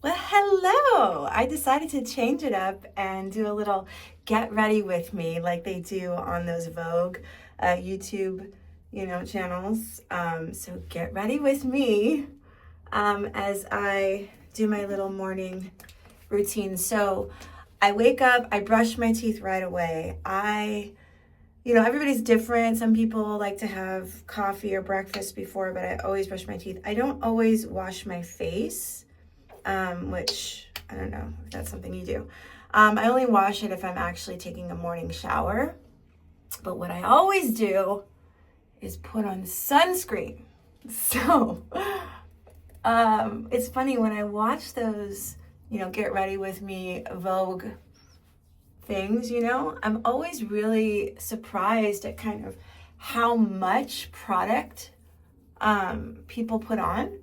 Well, hello! I decided to change it up and do a little get ready with me like they do on those Vogue YouTube, channels. So get ready with me as I do my little morning routine. So I wake up, I brush my teeth right away. Everybody's different. Some people like to have coffee or breakfast before, but I always brush my teeth. I don't always wash my face, which I don't know if that's something you do. I only wash it if I'm actually taking a morning shower. But what I always do is put on sunscreen. So it's funny when I watch those, get ready with me Vogue things, I'm always really surprised at kind of how much product people put on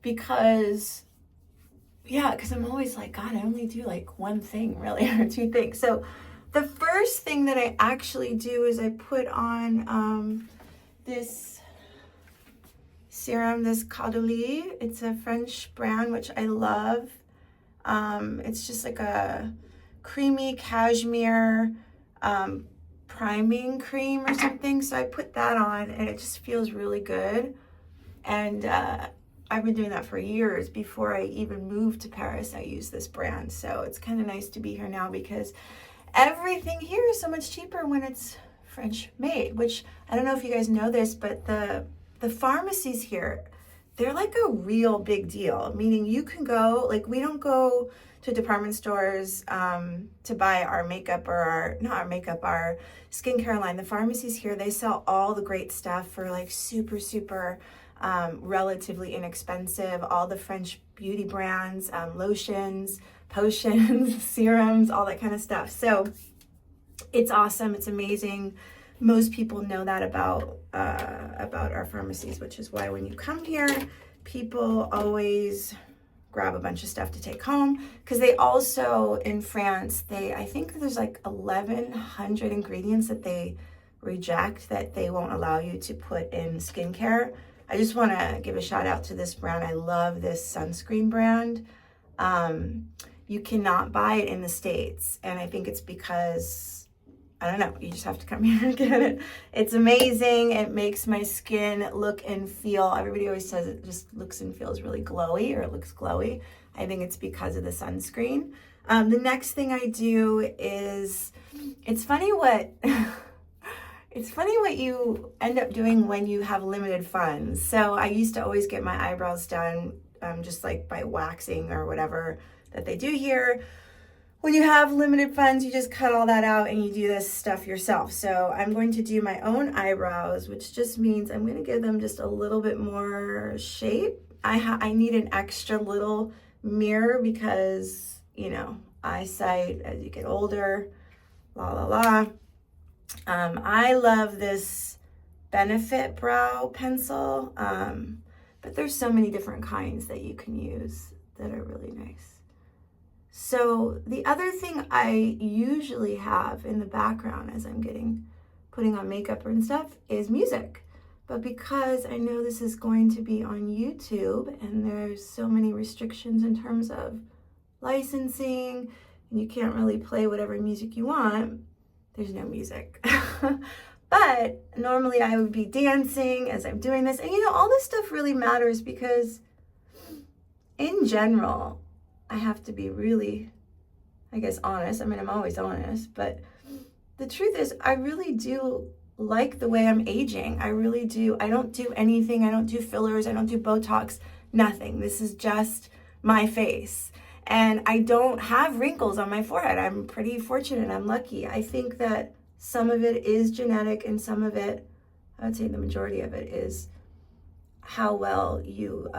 because I'm always like, God, I only do like one thing really or two things. So the first thing that I actually do is I put on this serum, this Caudalie. It's a French brand, which I love. It's just like a creamy cashmere priming cream or something. So I put that on and it just feels really good. And I've been doing that for years. Before I even moved to Paris, I used this brand. So it's kind of nice to be here now because everything here is so much cheaper when it's French made, which I don't know if you guys know this, but the pharmacies here, they're like a real big deal, meaning you can go, like we don't go to department stores to buy our makeup or our skincare line. The pharmacies here, they sell all the great stuff for like super relatively inexpensive, all the French beauty brands, lotions, potions, serums, all that kind of stuff. So it's awesome. It's amazing. Most people know that about our pharmacies, which is why when you come here, people always grab a bunch of stuff to take home because they also in France, I think there's like 1,100 ingredients that they reject that they won't allow you to put in skincare. I just want to give a shout out to this brand. I love this sunscreen brand. You cannot buy it in the States, and I think it's because I don't know, you just have to come here and get it. It's amazing. It makes my skin look and feel, everybody always says it just looks and feels really glowy, or it looks glowy. I think it's because of the sunscreen. The next thing I do is, it's funny what you end up doing when you have limited funds. So I used to always get my eyebrows done just like by waxing or whatever that they do here. When you have limited funds, you just cut all that out and you do this stuff yourself. So I'm going to do my own eyebrows, which just means I'm going to give them just a little bit more shape. I need an extra little mirror because, eyesight as you get older, I love this Benefit brow pencil, but there's so many different kinds that you can use that are really nice. So the other thing I usually have in the background as I'm putting on makeup and stuff is music. But because I know this is going to be on YouTube and there's so many restrictions in terms of licensing and you can't really play whatever music you want, there's no music. But normally I would be dancing as I'm doing this. And all this stuff really matters because in general, I have to be really, honest. I mean, I'm always honest, but the truth is I really do like the way I'm aging. I really do. I don't do anything. I don't do fillers. I don't do Botox, nothing. This is just my face. And I don't have wrinkles on my forehead. I'm pretty fortunate. I'm lucky. I think that some of it is genetic and some of it, I would say the majority of it is how well you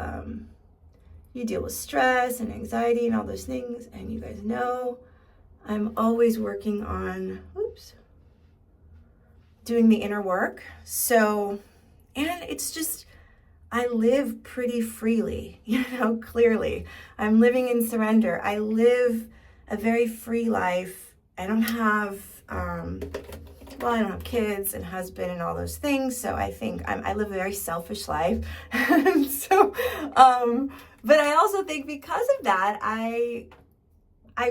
deal with stress and anxiety and all those things. And you guys know I'm always working on, doing the inner work. So, and it's just, I live pretty freely, clearly. I'm living in surrender. I live a very free life. I don't have, I don't have kids and husband and all those things. So I think I live a very selfish life. So But I also think because of that, I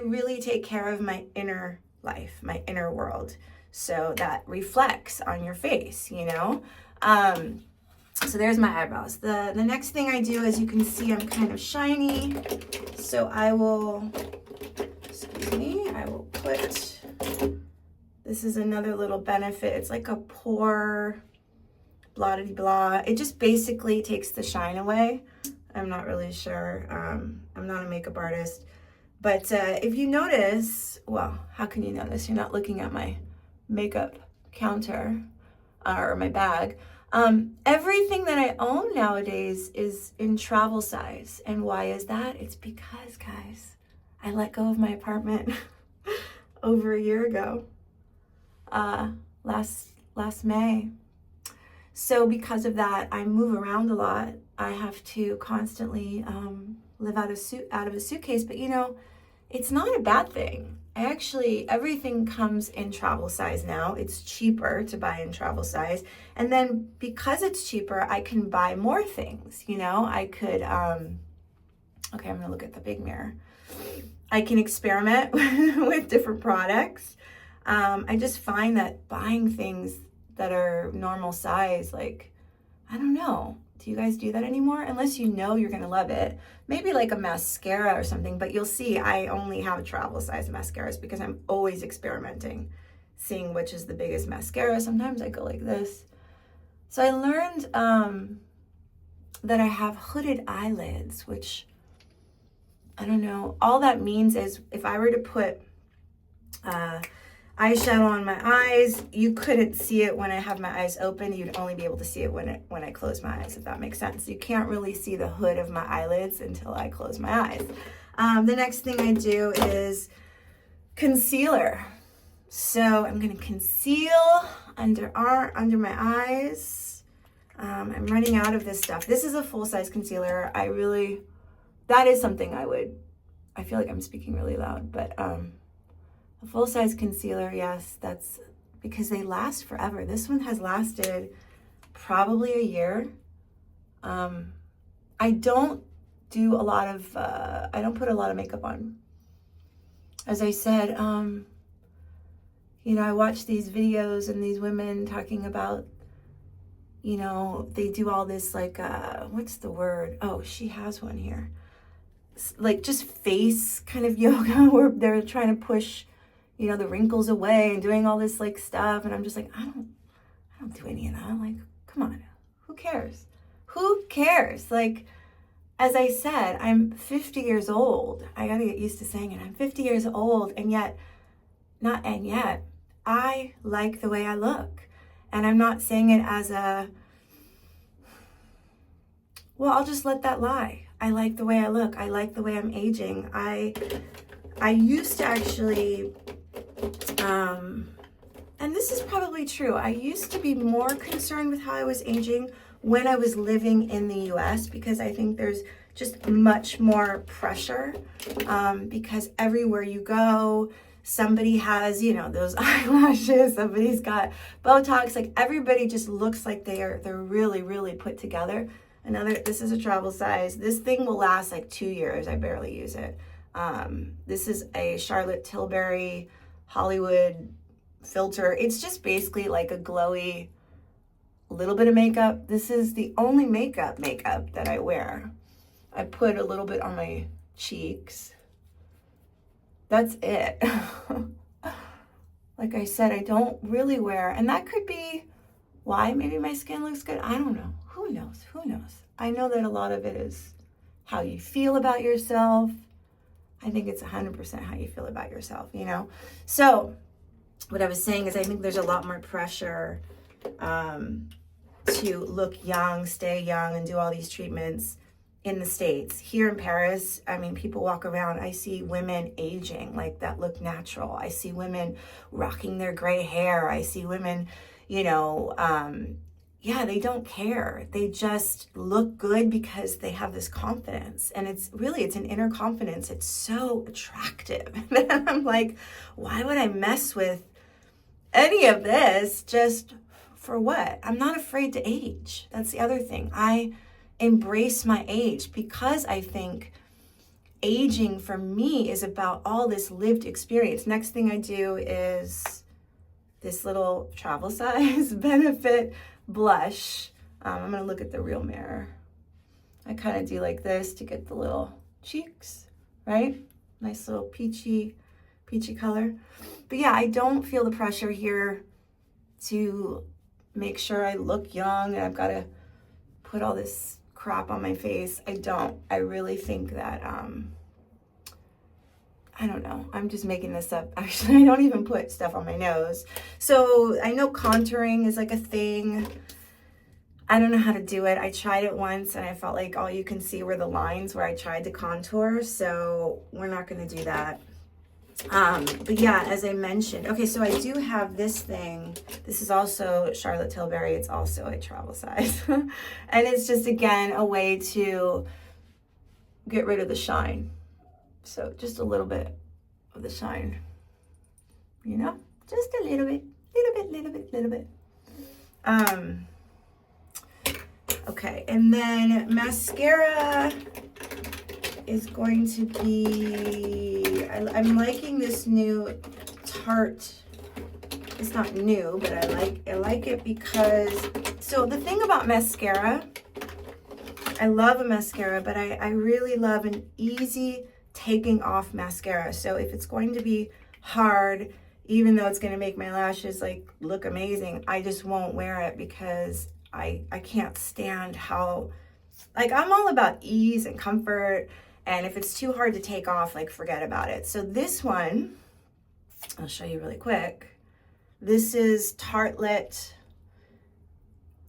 really take care of my inner life, my inner world. So that reflects on your face, you know? So there's my eyebrows. The next thing I do, as you can see, I'm kind of shiny. So I will, excuse me, I will put, this is another little benefit. It's like a pore blah de blah. It just basically takes the shine away. I'm not really sure. I'm not a makeup artist. But if you notice, well, how can you notice? You're not looking at my makeup counter or my bag. Everything that I own nowadays is in travel size. And why is that? It's because, guys, I let go of my apartment over a year ago, last May. So because of that, I move around a lot. I have to constantly live out of a suitcase. But you know, it's not a bad thing. Everything comes in travel size now. It's cheaper to buy in travel size. And then because it's cheaper, I can buy more things. You know, I could, okay, I'm gonna look at the big mirror. I can experiment with different products. I just find that buying things that are normal size, like, I don't know. Do you guys do that anymore? Unless you know you're gonna love it. Maybe like a mascara or something, but you'll see I only have travel size mascaras because I'm always experimenting, seeing which is the biggest mascara. Sometimes I go like this. So I learned that I have hooded eyelids, which, I don't know. All that means is if I were to put eyeshadow on my eyes, you couldn't see it when I have my eyes open. You'd only be able to see it when I close my eyes, if that makes sense. You can't really see the hood of my eyelids until I close my eyes. The next thing I do is concealer. So I'm gonna conceal under my eyes. I'm running out of this stuff. This is a full-size concealer. That is something I feel like I'm speaking really loud, but a full-size concealer, yes, that's because they last forever. This one has lasted probably a year. I don't do a lot of, I don't put a lot of makeup on. As I said, you know, I watch these videos and these women talking about, you know, they do all this like, what's the word? Oh, she has one here. Like just face kind of yoga where they're trying to push, you know, the wrinkles away and doing all this like stuff. And I'm just like, I don't do any of that. I'm like, come on, who cares? Who cares? Like, as I said, I'm 50 years old. I gotta get used to saying it. I'm 50 years old and yet, I like the way I look. And I'm not saying it as well, I'll just let that lie. I like the way I look. I like the way I'm aging. I used to actually, and this is probably true, I used to be more concerned with how I was aging when I was living in the US because I think there's just much more pressure because everywhere you go, somebody has, you know, those eyelashes, somebody's got Botox, like everybody just looks like they're really, really put together. This is a travel size. This thing will last like 2 years. I barely use it. This is a Charlotte Tilbury Hollywood filter. It's just basically like a glowy little bit of makeup. This is the only makeup that I wear. I put a little bit on my cheeks. That's it. Like I said, I don't really wear, and that could be why maybe my skin looks good. I don't know. Who knows? Who knows? I know that a lot of it is how you feel about yourself. I think it's 100% how you feel about yourself, you know? So what I was saying is I think there's a lot more pressure to look young, stay young, and do all these treatments in the States. Here in Paris, I mean, people walk around, I see women aging like that look natural. I see women rocking their gray hair. I see women, you know, they don't care. They just look good because they have this confidence. And it's an inner confidence. It's so attractive. And I'm like, why would I mess with any of this just for what? I'm not afraid to age. That's the other thing. I embrace my age, because I think aging for me is about all this lived experience. Next thing I do is this little travel size Benefit blush. I'm gonna look at the real mirror. I kind of do like this to get the little cheeks, right? Nice little peachy color. But yeah, I don't feel the pressure here to make sure I look young and I've got to put all this crap on my face. I don't. I really think that, I don't know. I'm just making this up. Actually, I don't even put stuff on my nose. So I know contouring is like a thing. I don't know how to do it. I tried it once and I felt like all you can see were the lines where I tried to contour. So we're not going to do that. But yeah, as I mentioned, okay, so I do have this thing. This is also Charlotte Tilbury. It's also a travel size. And it's just, again, a way to get rid of the shine. So just a little bit of the shine, you know, just a little bit. Okay, and then mascara is going to be, I'm liking this new Tarte. It's not new, but I like it because, so the thing about mascara, I love a mascara, but I really love an easy taking off mascara. So if it's going to be hard, even though it's going to make my lashes like look amazing, I just won't wear it because I can't stand how, like, I'm all about ease and comfort. And if it's too hard to take off, like, forget about it. So this one, I'll show you really quick. This is Tartelette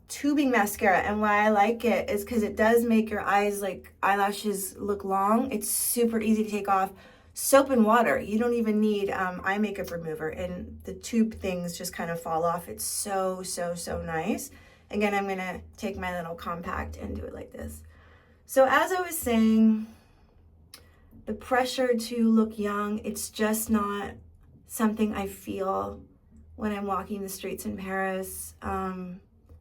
tubing mascara. And why I like it is because it does make your eyes, like, eyelashes look long. It's super easy to take off. Soap and water. You don't even need eye makeup remover. And the tube things just kind of fall off. It's so nice. Again, I'm going to take my little compact and do it like this. So as I was saying, the pressure to look young, it's just not something I feel when I'm walking the streets in Paris.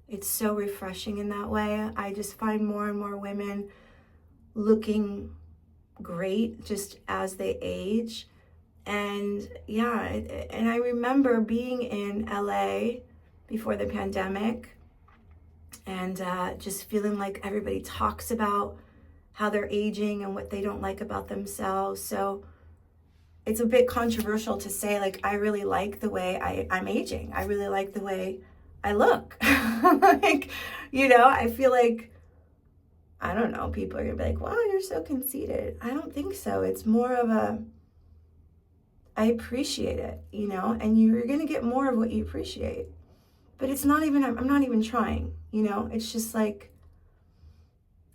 It's so refreshing in that way. I just find more and more women looking great just as they age. And yeah, and I remember being in LA before the pandemic and just feeling like everybody talks about how they're aging and what they don't like about themselves. So it's a bit controversial to say, like, I really like the way I'm aging. I really like the way I look. Like, you know, I feel like, I don't know, people are gonna be like, wow, you're so conceited. I don't think so. It's more of I appreciate it, you know, and you're gonna get more of what you appreciate. But it's not even, I'm not even trying, you know, it's just like,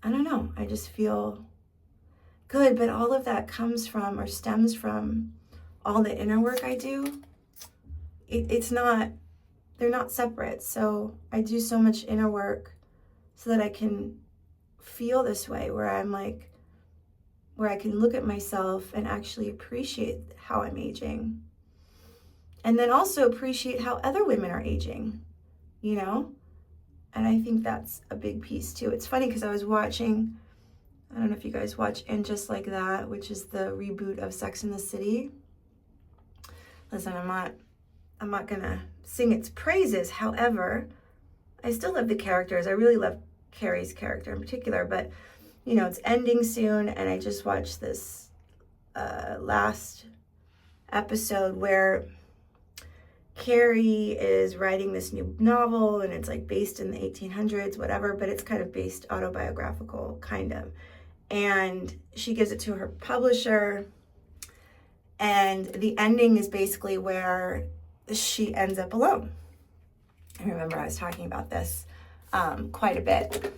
I don't know, I just feel good, but all of that comes from or stems from all the inner work I do. It's not, they're not separate. So I do so much inner work so that I can feel this way where I'm like, where I can look at myself and actually appreciate how I'm aging. And then also appreciate how other women are aging, you know? And I think that's a big piece too. It's funny because I was watching, I don't know if you guys watch And Just Like That, which is the reboot of Sex and the City. Listen, I'm not gonna sing its praises. However, I still love the characters. I really love Carrie's character in particular, but you know, it's ending soon, and I just watched this last episode where Carrie is writing this new novel, and it's like based in the 1800s, whatever, but it's kind of based autobiographical, kind of. And she gives it to her publisher, and the ending is basically where she ends up alone. I remember I was talking about this quite a bit.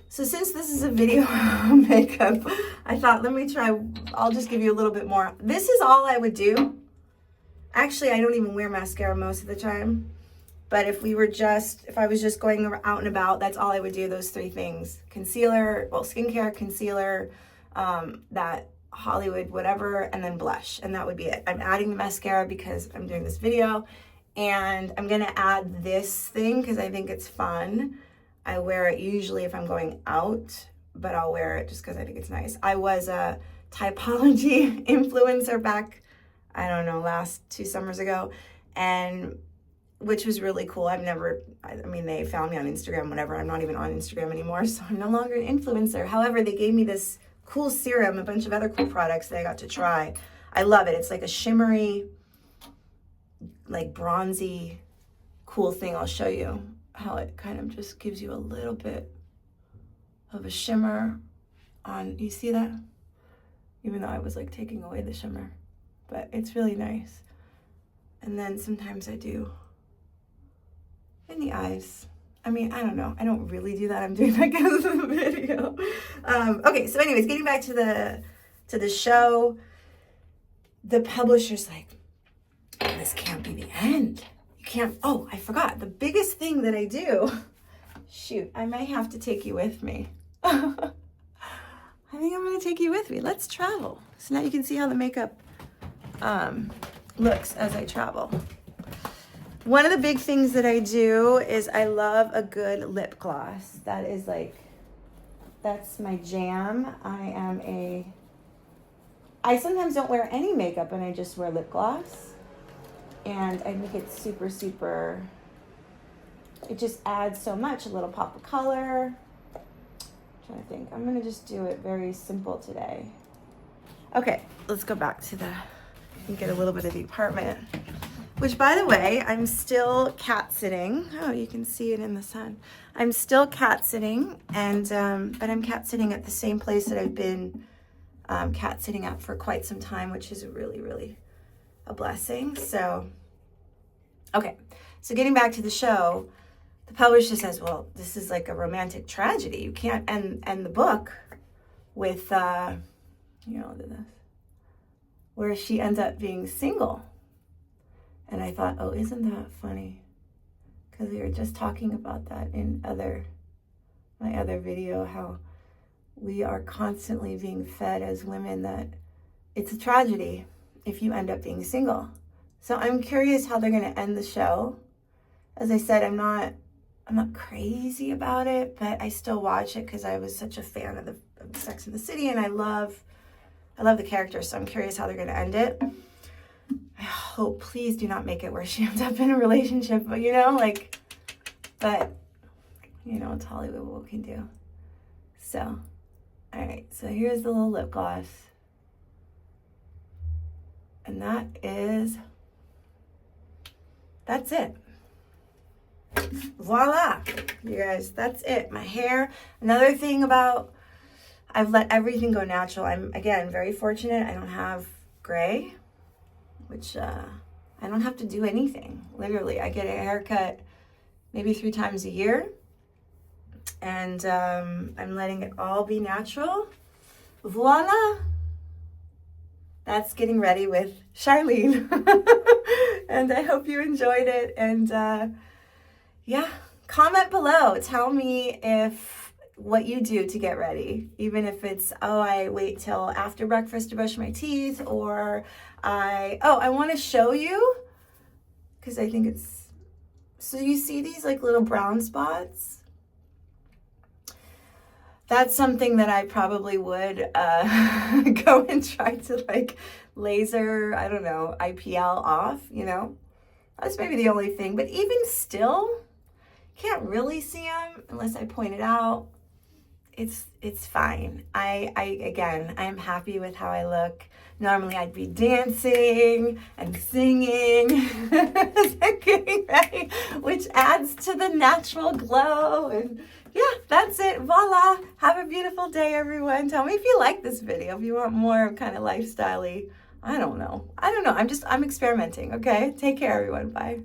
So since this is a video on makeup, I thought, let me try, I'll just give you a little bit more. This is all I would do. Actually, I don't even wear mascara most of the time. But if I was just going out and about, that's all I would do, those three things. Concealer, well, skincare, concealer, that Hollywood whatever, and then blush. And that would be it. I'm adding the mascara because I'm doing this video. And I'm going to add this thing because I think it's fun. I wear it usually if I'm going out, but I'll wear it just because I think it's nice. I was a typology influencer back, I don't know, last 2 summers ago, and which was really cool. I mean, they found me on Instagram, whatever. I'm not even on Instagram anymore, so I'm no longer an influencer. However, they gave me this cool serum, a bunch of other cool products that I got to try. I love it. It's like a shimmery, like bronzy, cool thing. I'll show you how it kind of just gives you a little bit of a shimmer on, you see that? Even though I was like taking away the shimmer, but it's really nice. And then sometimes I do in the eyes. I mean, I don't know. I don't really do that. I'm doing that because of the video. Okay, so anyways, getting back to the show, the publisher's like, this can't be the end. You can't, oh, I forgot. The biggest thing that I do, shoot, I might have to take you with me. I think I'm going to take you with me. Let's travel. So now you can see how the makeup looks as I travel. One of the big things that I do is I love a good lip gloss. That is like, that's my jam. I sometimes don't wear any makeup and I just wear lip gloss. And I make it super, super, it just adds so much, a little pop of color. I'm trying to think. I'm going to just do it very simple today. Okay, let's go back to and get a little bit of the apartment. Which, by the way, I'm still cat sitting. Oh, you can see it in the sun. I'm still cat sitting, and but I'm cat sitting at the same place that I've been cat sitting at for quite some time, which is really, really a blessing. So, okay. So getting back to the show, the publisher says, well, this is like a romantic tragedy. You can't end the book with, look at this, where she ends up being single. And I thought, oh, isn't that funny? Because we were just talking about that in my other video, how we are constantly being fed as women that it's a tragedy if you end up being single. So I'm curious how they're going to end the show. As I said, I'm not crazy about it, but I still watch it because I was such a fan of Sex and the City, and I love the characters. So I'm curious how they're going to end it. I hope, please do not make it where she ends up in a relationship, but it's Hollywood, what we can do. So, all right, so here's the little lip gloss. And that's it. Voila, you guys, that's it. My hair, another thing about, I've let everything go natural. I'm, again, very fortunate. I don't have gray, which I don't have to do anything. Literally, I get a haircut maybe 3 times a year, and I'm letting it all be natural. Voila! That's getting ready with Charlene. And I hope you enjoyed it. And yeah, comment below. Tell me what you do to get ready. Even if it's, oh, I wait till after breakfast to brush my teeth, or I want to show you, because I think it's, so you see these like little brown spots? That's something that I probably would go and try to like laser, I don't know, IPL off, That's maybe the only thing. But even still, can't really see them unless I point it out. It's fine. I'm happy with how I look. Normally I'd be dancing and singing as I'm getting ready, which adds to the natural glow. And yeah, that's it. Voila. Have a beautiful day, everyone. Tell me if you like this video, if you want more kind of lifestyle-y. I don't know. I'm experimenting, okay? Take care, everyone. Bye.